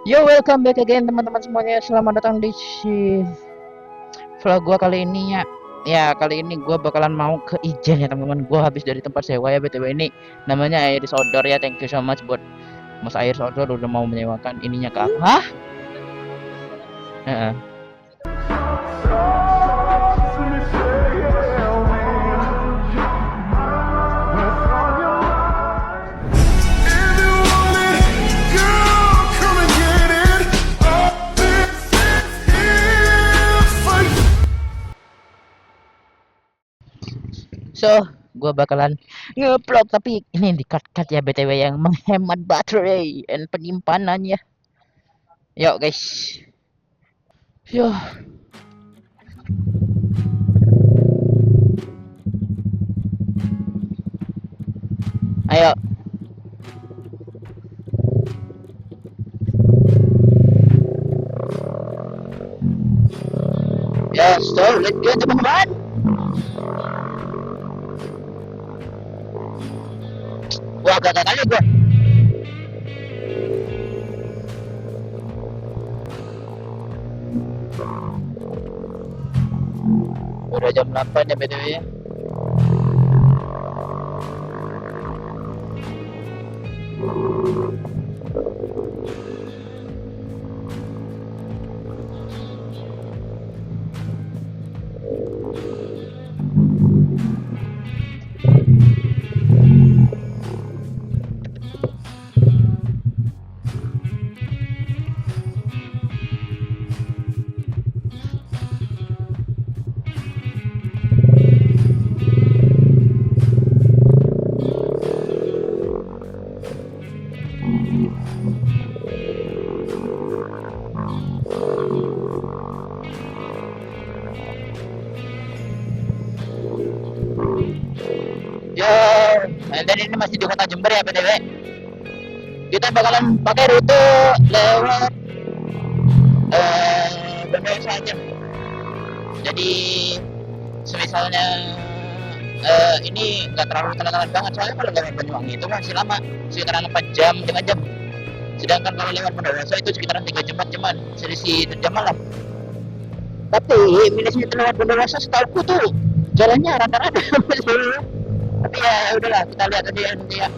Yo, welcome back again teman-teman semuanya. Selamat datang di vlog gua kali ini ya. Ya, kali ini gua bakalan mau ke Ijen ya teman-teman. Gua habis dari tempat sewa ya BTW ini. Namanya Airis Outdoor ya. Thank you so much buat Mas Airis Outdoor udah mau menyewakan ininya ke aku. Hah? Heeh. So, gua bakalan nge-vlog tapi ini di-cut ya BTW yang menghemat baterai dan penyimpanan ya. Yuk guys. Yo. Ayo. Ya, so let's go teman-teman. Wah, gagal kali gua. Udah jam 8 ya BTW ya. Ya, dan ini masih di kota Jember ya BTW. Kita bakalan pakai rute lewat Bandara saja. Jadi semisalnya ini nggak terlalu telat banget soalnya kalau lewat Banyuwangi itu masih lama, sekitaran 4 jam 5 jam. Sedangkan kalau lewat Bondowoso itu sekitaran 3 jam 4 jaman, selisih jam lah. Tapi minusnya lewat Bondowoso setahu tuh jalannya rata-rata. Tapi ya udahlah, kita lihat aja nanti ya.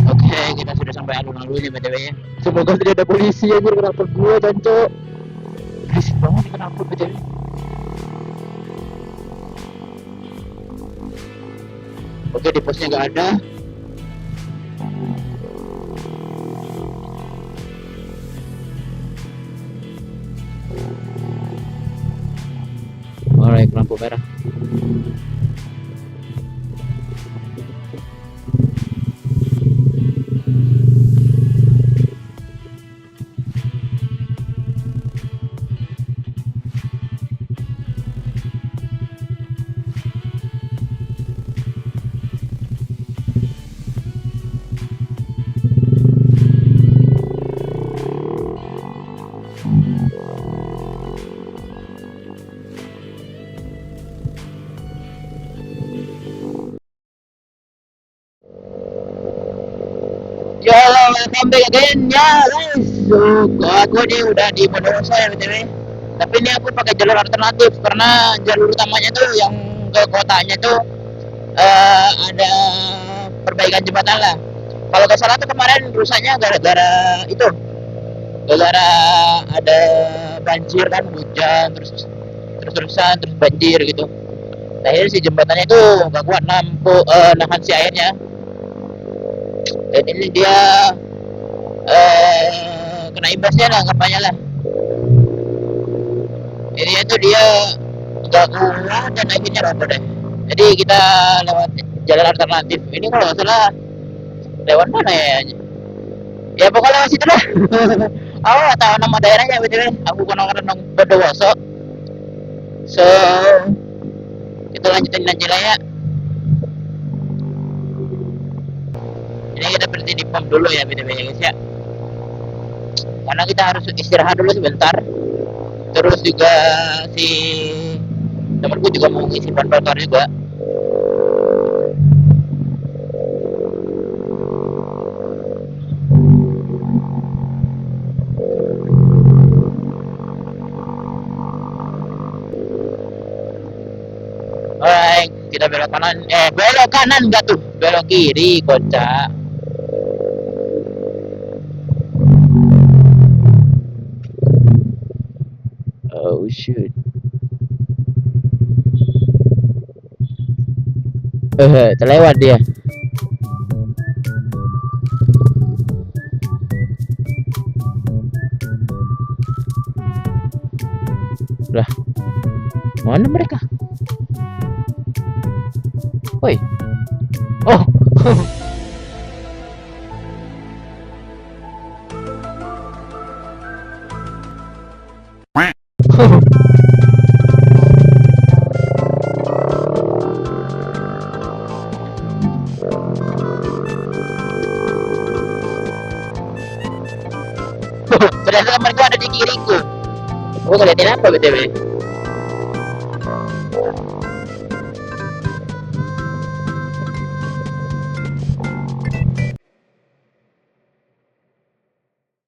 Oke, kita sudah sampai alun-alun ini BTW ya. Semoga tidak ada polisi yang kenapa gua jancok. Berisik banget kenapa BTW. Oke, di posnya nggak ada. Alright, lampu merah. Ya, welcome back again ya guys. So, aku nih udah di Bondowoso ya BTW. Tapi ini aku pakai jalur alternatif karena jalur utamanya tuh yang ke kotanya tuh ada perbaikan jembatan lah. Kalau nggak salah tuh kemarin rusaknya gara-gara itu, gara-gara ada banjir kan, hujan terus terusan terus banjir gitu. Akhirnya si jembatannya itu nggak kuat nahan si airnya, dan ini dia kena imbasnya lah, kampanye lah. Jadi itu dia nggak kuat dan akhirnya roboh deh. Jadi kita lewat jalan alternatif. Ini kalau nggak salah lewat mana ya? Ya pokoknya lewat situ lah. Aku nggak tahu nama daerahnya betul. Aku kadang-kadang Bondowoso. So kita lanjutin aja lah ya. Ini kita berhenti di pom dulu ya btw ya guys ya. Karena kita harus istirahat dulu sebentar. Terus juga si temanku juga mau ngisi bahan bakar juga. Alright, kita belok kanan. Belok kanan enggak tuh? Belok kiri, kocak. Oh shoot. Terlewat dia. Lah, mana mereka? Woi. Oh. Ternyata mereka ada di kiriku. Oh, ngeliatin apa btw?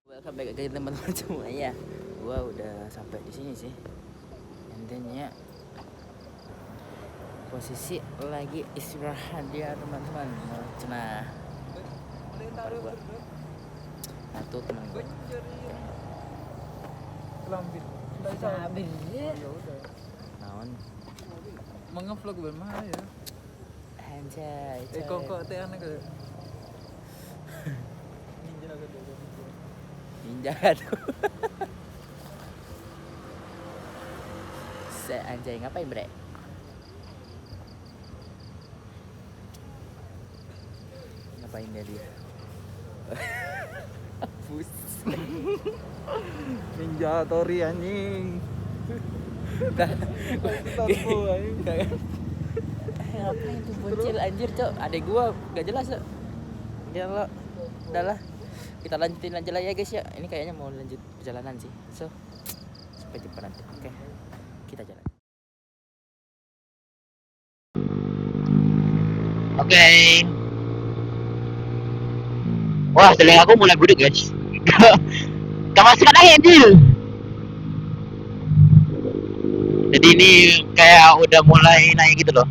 Welcome back ke teman-teman semuanya. Gua udah sampai di sini sih. Intinya posisi lagi istirahat dia teman-teman. Cenah. Satu teman gue. Kelambit. Sabir. Ya udah. Naon? Mau ngevlog bermana ya? Anjay. Kok teh aneh ke? Ninja ke tuh. Ninja tuh. Anjay ngapain bre? Ngapain dia? Bus. Ninja Tori anjing. Ngapain tuh bocil anjir cok? Adek gua gak jelas cok. Ya lo, udahlah. Kita lanjutin aja lah ya guys ya. Ini kayaknya mau lanjut perjalanan sih. So, sampai jumpa nanti. Oke. Kita jalan. Oke. Wah, telinga aku mulai budek guys. Kemasukan angin Jil. Jadi ini kayak udah mulai naik gitu loh.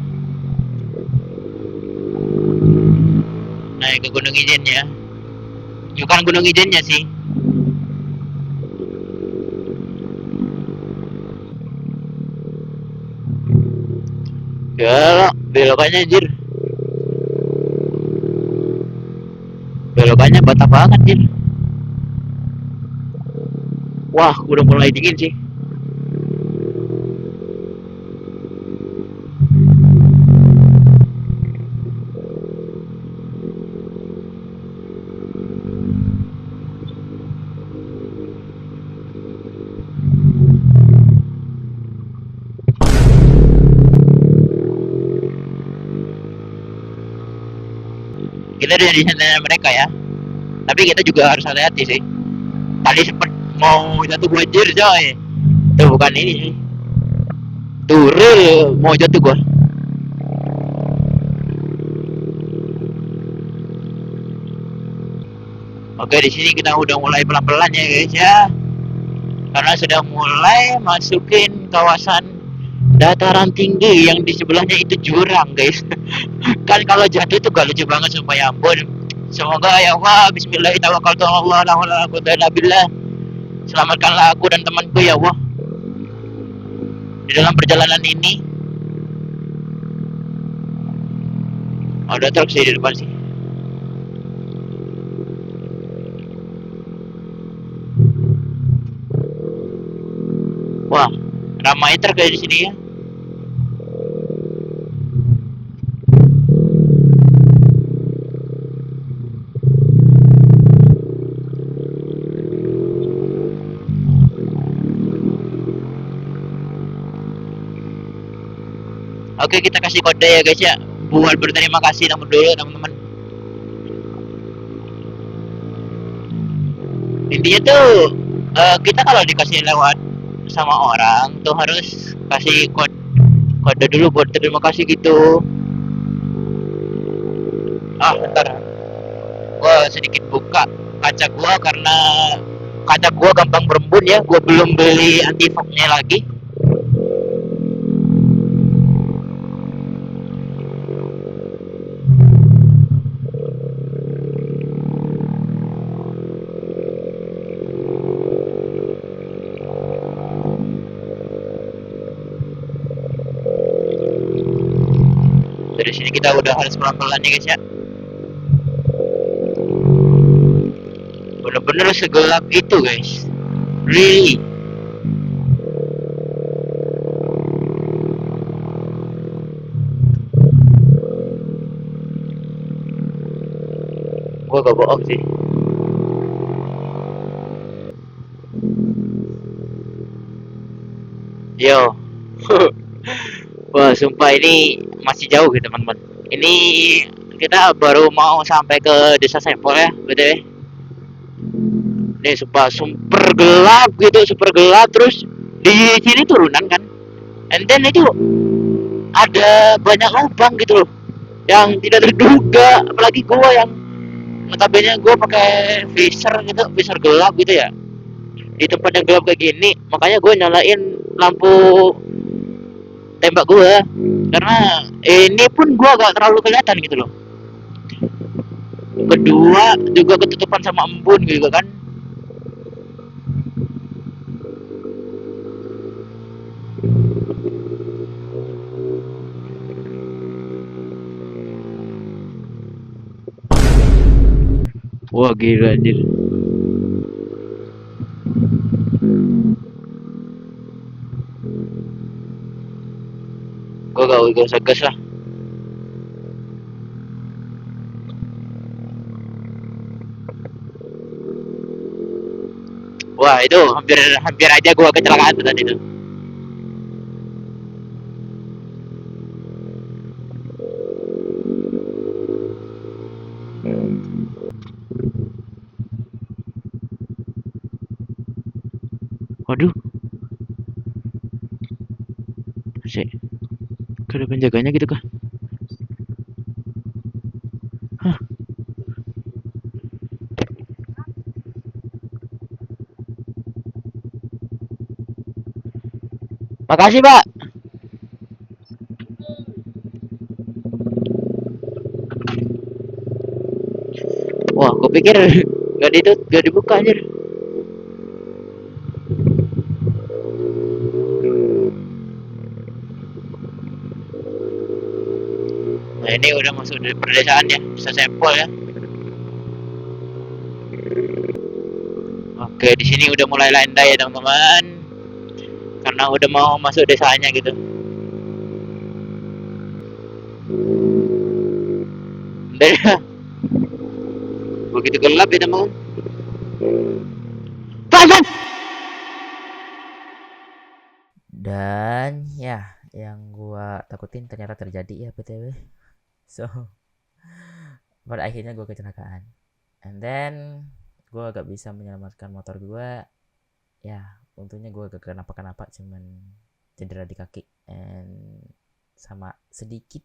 Naik ke Gunung Ijennya. Bukan Gunung Ijennya sih. Ya, belokannya Jir. Belokannya batang banget Jir. Wah, udah mulai dingin sih. Kita udah di sana mereka ya. Tapi kita juga harus hati-hati sih. Tadi sempet mau jatuh banjir coy. Itu bukan ini sih. Turun mau jatuh gua. Oke, di sini kita udah mulai pelan-pelan ya guys ya. Karena sudah mulai masukin kawasan dataran tinggi yang di sebelahnya itu jurang guys. Kan kalau jatuh itu gak lucu banget sumpah ya ampun. Semoga ya Allah, bismillahirrahmanirrahim. Selamatkanlah aku dan temanku ya Allah di dalam perjalanan ini. Ada truk sih di depan sih. Wah, ramai truk kayak di sini ya. Oke, kita kasih kode ya guys ya. Buat berterima kasih dulu teman-teman. Intinya tuh kita kalau dikasih lewat sama orang tuh harus kasih kode dulu buat terima kasih gitu. Bentar, gua sedikit buka kaca gua karena kaca gua gampang berembun ya. Gua belum beli anti fognya lagi. Dari sini kita udah harus pelan-pelan ya guys ya. Bener-bener segelap itu guys. Really. Gua gak bohong sih. Yo. Wah, sumpah ini masih jauh gitu teman-teman. Ini kita baru mau sampai ke desa Sempol ya, BTW. Ini sumpah super gelap gitu, super gelap terus di sini turunan kan. And then itu ada banyak lubang gitu loh yang tidak terduga, apalagi gua yang notabene gua pakai visor gitu, visor gelap gitu ya. Di tempat yang gelap kayak gini, makanya gue nyalain lampu tembak gue karena ini pun gue gak terlalu kelihatan gitu loh. Kedua juga ketutupan sama embun gitu kan. Wah gila anjir. Gue gak usah gas lah. Wah itu hampir hampir aja gue kecelakaan tuh tadi tuh. Waduh, sih. Ada penjaganya gitu kah? Hah, makasih pak. Wah, gue pikir gak dibuka anjir. Nah ini udah masuk di perdesaan ya, bisa sampel ya. Oke, di sini udah mulai landai ya teman-teman, karena udah mau masuk desanya gitu. Udah, begitu gelap ya teman. Pelan. Dan ya, yang gua takutin ternyata terjadi ya BTW. So, pada akhirnya gua kecelakaan. And then gua gak bisa menyelamatkan motor gua. Ya, untungnya gua gak kenapa-kenapa, cuman cedera di kaki and sama sedikit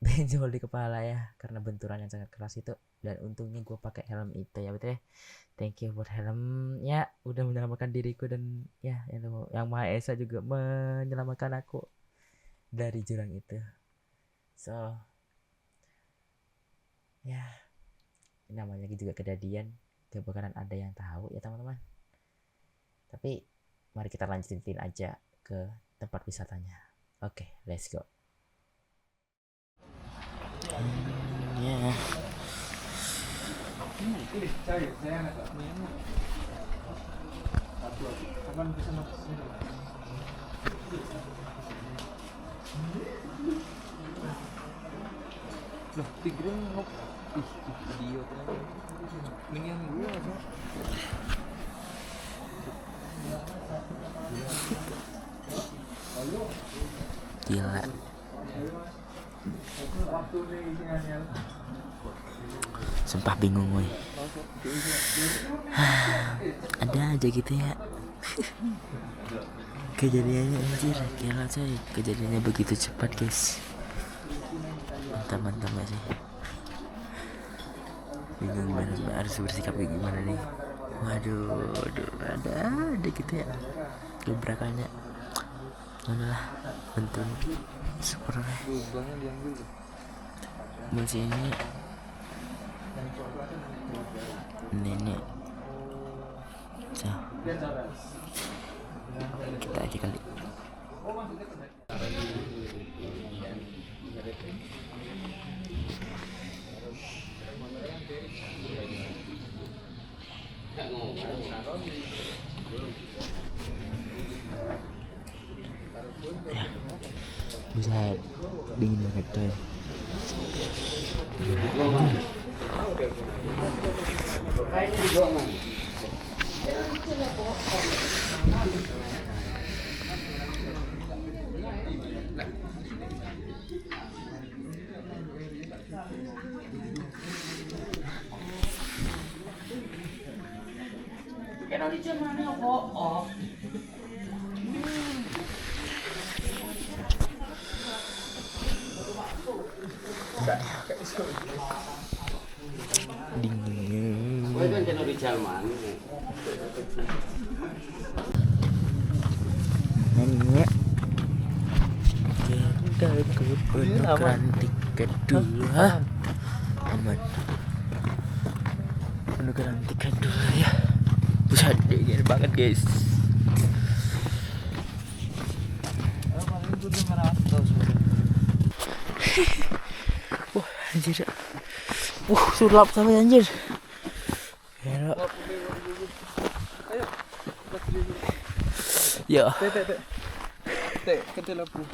benjol di kepala ya karena benturan yang sangat keras itu. Dan untungnya gue pakai helm itu ya betul. Thank you buat helmnya udah menyelamatkan diriku, dan ya yang Maha Esa juga menyelamatkan aku dari jurang itu. So ya, namanya juga kejadian, gak bakalan ada yang tahu ya teman-teman. Tapi mari kita lanjutin aja ke tempat wisatanya. Oke, let's go. Ya. Loh, Tigre ngop. Ih, idiot lagi. Mendingan gua aja. Gila. Sumpah bingung woy. Ada aja gitu ya. Kejadiannya anjir, gila coy. Kejadiannya begitu cepat guys. Mantap gak sih? Bingung banget harus bersikap kayak gimana nih. Waduh, ada gitu ya gebrakannya. Udahlah, bantuin syukur lah. Lubangnya diambil tuh. Masih ini so kita aja kali. Buset, dingin banget coy. Dingin. Nanya kita ke penukaran tiket dua. Aman. Penukaran tiket dua ya. Buset, dingin banget guys. Wah anjir. Sulap sama anjir. Gila. Ya. Teh, ketil aku.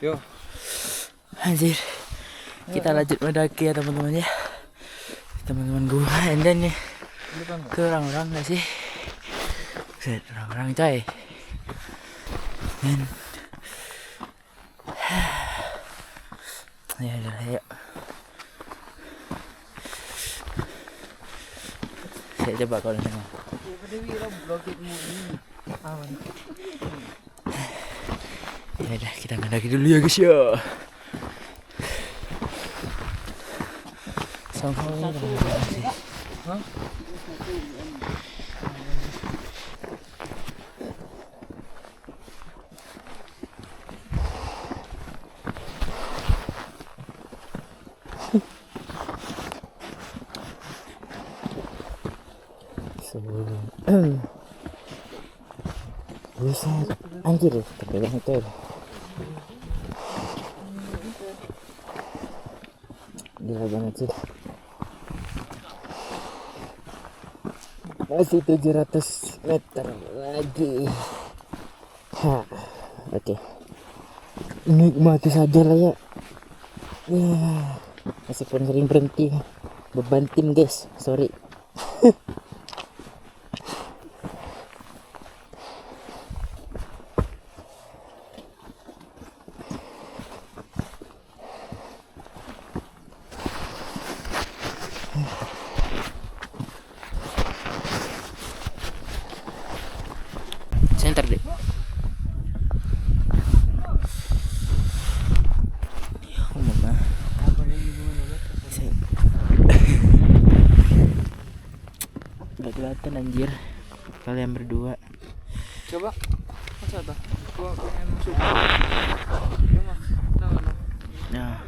Yo. Anjir. Kita lanjut mendaki ya teman-teman ya. Teman-teman gua and then nih. Tuh orang-orang gak sih? Set, orang-orang coy. Dan ya udah yuk. Saya coba kalau nengok. Ya udah kita mendaki dulu ya guys ya. Sama sih. Hah? Buset, anjir, kepegang itu. Gila banget sih. Masih 700 meter lagi. Oke. Nikmati saja lah ya. Ya, meskipun sering berhenti. Beban tim guys, sorry. Center deh. Oh mama. Gak kelihatan anjir. Kalian berdua. Coba. Masa dah? Gua pengen masuk. Ya mah. Nah.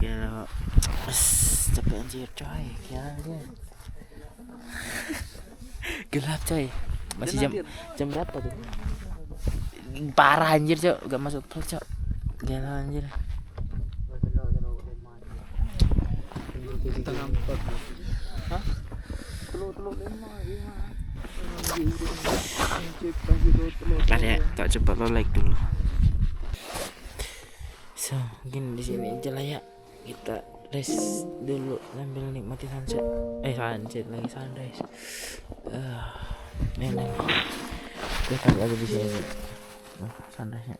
Gila. Capek anjir coy. Gila. Gelap coy. Masih jam berapa tuh? Parah anjir cok, gak masuk vlog cok. Gila anjir. Kita nampak. Hah? Telur-telur lima. Bentar ya, tak cepat lo like dulu. So, mungkin di sini aja lah ya. Kita rest dulu sambil nikmati sunset. Sunset lagi sunrise. Memang. Gue tarik aja di sini. Sunrise-nya.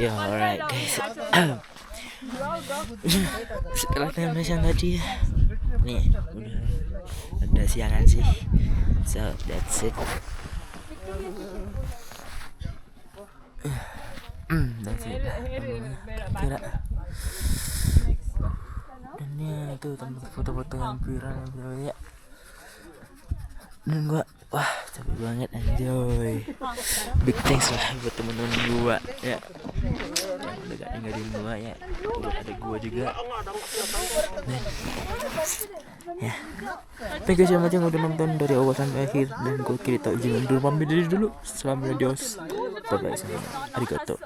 Ya, alright guys. Setelah pembebasan tadi ya, nih udah siangan sih. So that's it. That's it. Kira. Dan ya itu tempat foto-foto yang viral ya. Dan gua capek banget, enjoy. Big thanks lah buat temen-temen gua ya, yang udah gak ninggalin gua ya. Udah ada gua juga. Dan ya, thank you so much yang udah nonton dari awal sampai akhir. Dan gua Kirito izin undur pamit diri dulu. Selamat adios. Bye bye semuanya. Arigato.